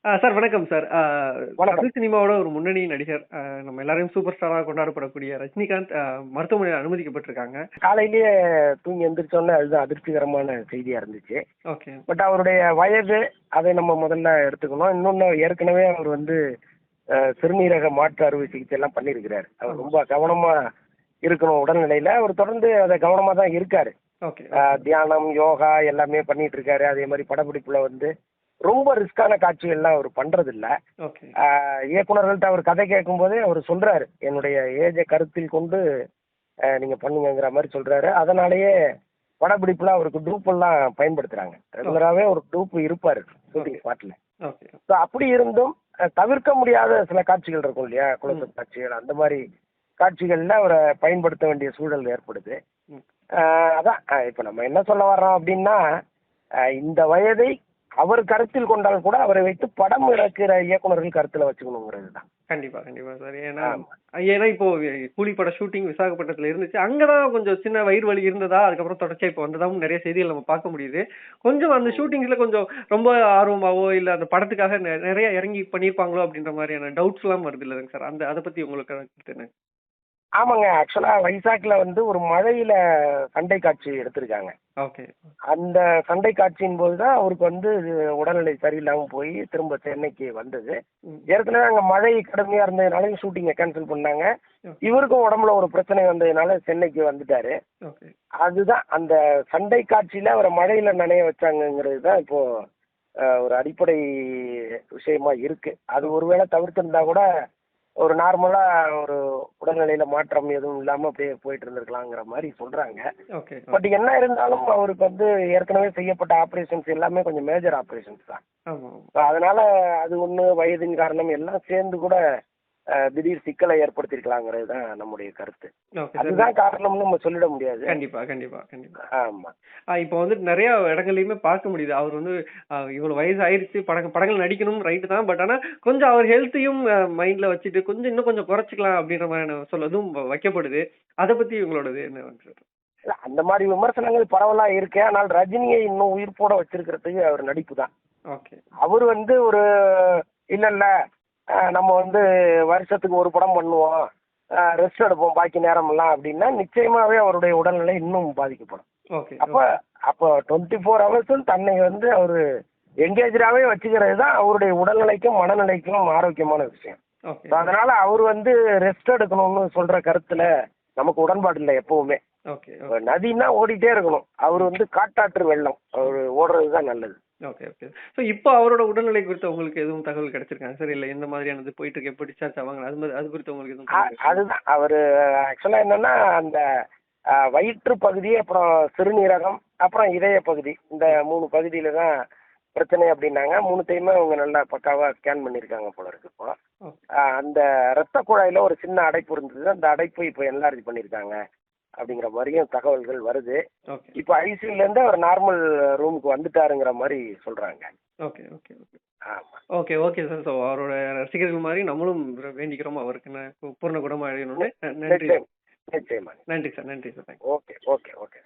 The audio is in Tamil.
சார் வணக்கம் சார். வணக்கம். தமிழ் சினிமாவோட ஒரு முன்னணி நடிகர். நம்ம எல்லாரையும் சூப்பர் ஸ்டாரா கொண்டாடப்படக்கூடிய ரஜினிகாந்த் மருத்துவமனையில் அனுமதிக்கப்பட்டிருக்காங்க. காலையிலேயே தூங்கி எந்திரிச்சோன்னே அதுதான் அதிர்ச்சிகரமான செய்தியா இருந்துச்சு. ஓகே. பட் அவருடைய வயது அதை நம்ம முதல்ல எடுத்துக்கணும். இன்னொன்னு ஏற்கனவே அவர் வந்து சிறுநீரக மாற்று அறுவை சிகிச்சை எல்லாம் பண்ணியிருக்கிறாரு. அவர் ரொம்ப கவனமா இருக்கணும் உடல்நிலையில. அவர் தொடர்ந்து அதை கவனமா தான் இருக்காரு. ஓகே. தியானம், யோகா எல்லாமே பண்ணிட்டு இருக்காரு. அதே மாதிரி படப்பிடிப்புல வந்து ரொம்ப ரிஸ்கான காட்சிகள்லாம் அவர் பண்றது இல்ல. ஓகே. இயக்குனர்கள்ட்ட அவர் கதை கேட்கும் போதே அவர் சொல்றாரு, என்னுடைய ஏஜை கருத்தில் கொண்டு நீங்க பண்ணுங்கிற மாதிரி சொல்றாரு. அதனாலேயே படப்பிடிப்புல அவருக்கு டூப் எல்லாம் பயன்படுத்துறாங்க. ரெகுலராகவே ஒரு டூப் இருப்பாரு ஷூட்டிங் ஸ்பாட்ல. ஓகே. ஸோ அப்படி இருந்தும் தவிர்க்க முடியாத சில காட்சிகள் இருக்கும் இல்லையா, குழந்தை காட்சிகள், அந்த மாதிரி காட்சிகள்ல அவரை பயன்படுத்த வேண்டிய சூழல் ஏற்படுது. அதான் இப்ப நம்ம என்ன சொல்ல வர்றோம் அப்படின்னா, இந்த வயதை அவர் கருத்தில் கொண்டால் கூட அவரை வைத்து படம் இறக்குற இயக்குனர்கள் கருத்துல வச்சுக்கணுங்கிறது தான். கண்டிப்பா கண்டிப்பா சார். ஏன்னா ஏன்னா இப்போ கூலிப்பட ஷூட்டிங் விசாகப்பட்டினத்துல இருந்துச்சு. அங்கதான் கொஞ்சம் சின்ன வயிறு வலி இருந்ததா, அதுக்கப்புறம் தொடர்ச்சியா இப்போ வந்ததாவும் நிறைய செய்திகள் நம்ம பார்க்க முடியுது. கொஞ்சம் அந்த ஷூட்டிங்ஸ்ல கொஞ்சம் ரொம்ப ஆர்வமாவோ இல்ல அந்த படத்துக்காக நிறைய இறங்கி பண்ணியிருப்பாங்களோ அப்படின்ற மாதிரியான டவுட்ஸ் எல்லாம் வருது இல்லைங்க சார். அதை பத்தி உங்களுக்கு கருத்து என்ன? ஆமாங்க. ஆக்சுவலா வைசாக்ல வந்து ஒரு மழையில சண்டை காட்சி எடுத்திருக்காங்க. ஓகே. அந்த சண்டை காட்சியின் போதுதான் அவருக்கு வந்து உடல்நிலை சரியில்லாம போய் திரும்ப சென்னைக்கு வந்தது. ஏற்கனவே அங்க மழை கடுமையா இருந்ததுனால ஷூட்டிங்கை கேன்சல் பண்ணாங்க. இவருக்கும் உடம்புல ஒரு பிரச்சனை வந்ததுனால சென்னைக்கு வந்துட்டாரு. அதுதான் அந்த சண்டை காட்சியில அவரை மழையில நனைய வச்சாங்கிறது தான் இப்போ ஒரு அடிப்படை விஷயமா இருக்கு. அது ஒருவேளை தவிர்த்திருந்தா கூட ஒரு நார்மலா ஒரு உடல்நிலையில மாற்றம் எதுவும் இல்லாம அப்படியே போயிட்டு இருந்திருக்கலாங்கிற மாதிரி சொல்றாங்க. பட் என்ன இருந்தாலும் அவருக்கு வந்து ஏற்கனவே செய்யப்பட்ட ஆபரேஷன்ஸ் எல்லாமே கொஞ்சம் மேஜர் ஆபரேஷன்ஸ் தான். அதனால அது ஒண்ணு வயதின் காரணம் எல்லாம் சேர்ந்து கூட திடீர் சிக்கலை ஏற்படுத்திருக்கலாங்கிறது தான் நம்முடைய கருத்து. அதுதான் காரணம்னு நம்ம சொல்லிட முடியாது. கண்டிப்பா கண்டிப்பா கண்டிப்பா. ஆமா. இப்போ வந்து நிறைய இடங்கள்லயுமே பார்க்க முடியுது. அவர் வந்து இவ்வளவு வயசு ஆயிடுச்சு, படங்கள் நடிக்கணும் ரைட்டு தான். பட் ஆனா கொஞ்சம் அவர் ஹெல்த்தையும் மைண்ட்ல வச்சுட்டு கொஞ்சம் இன்னும் கொஞ்சம் குறைச்சிக்கலாம் அப்படின்ற மாதிரியான சொல்லதும் வைக்கப்படுது. அதை பத்தி உங்களோடது என்ன சார்? அந்த மாதிரி விமர்சனங்கள் பரவலா இருக்கு. ஆனால் ரஜினியை இன்னும் உயிர்ப்போட வச்சிருக்கிறதுக்கு அவர் நடிப்பு தான். அவர் வந்து ஒரு இல்ல நம்ம வந்து வருஷத்துக்கு ஒரு படம் பண்ணுவோம், ரெஸ்ட் எடுப்போம் பாக்கி நேரம் எல்லாம் அப்படின்னா நிச்சயமாவே அவருடைய உடல்நிலை இன்னும் பாதிக்கப்படும். அப்போ 24 hours தன்னை வந்து அவரு எங்கேஜாவே வச்சுக்கிறது தான் அவருடைய உடல்நிலைக்கும் மனநிலைக்கும் ஆரோக்கியமான விஷயம். அதனால அவர் வந்து ரெஸ்ட் எடுக்கணும்னு சொல்ற கருத்துல நமக்கு உடன்பாடு இல்லை எப்பவுமே. நதினா ஓடிட்டே இருக்கணும். அவர் வந்து காட்டாற்று வெள்ளம், அவர் ஓடுறதுதான் நல்லது. Okay okay. ஸோ இப்போ அவரோட உடல்நிலை குறித்து உங்களுக்கு எதுவும் தகவல் கிடைச்சிருக்காங்க சார்? இல்லை இந்த மாதிரியானது போயிட்டு இருக்கு, எப்படி டிஸ்சார்ஜ் ஆவாங்க, அது குறித்து உங்களுக்கு எதுவும்? அதுதான் அவரு ஆக்சுவலா என்னன்னா, அந்த வயிற்று பகுதி, அப்புறம் சிறுநீரகம், அப்புறம் இதய பகுதி, இந்த 3 பகுதியில தான் பிரச்சனை அப்படின்னாங்க. 3த்தையுமே அவங்க நல்லா பக்காவா ஸ்கேன் பண்ணியிருக்காங்க போல இருக்கு. இப்போ அந்த ரத்த குழாயில ஒரு சின்ன அடைப்பு இருந்தது. அந்த அடைப்பு இப்போ என்லார்ஜ் பண்ணியிருக்காங்க அப்படிங்கிற மாதிரியும் தகவல்கள் வருது. இப்ப ஐசியூல இருந்து அவர் நார்மல் ரூமுக்கு வந்துட்டாருங்கிற மாதிரி சொல்றாங்க. Okay okay okay. Okay okay sir. So அவரோட ரசிகர்கள் மாதிரி நம்மளும் வேண்டிக்கிறோம் அவருக்கு பூர்ண குணமா அடையணும்னு. நன்றி. நிச்சயமா. நன்றி சார். நன்றி சார். Okay okay okay.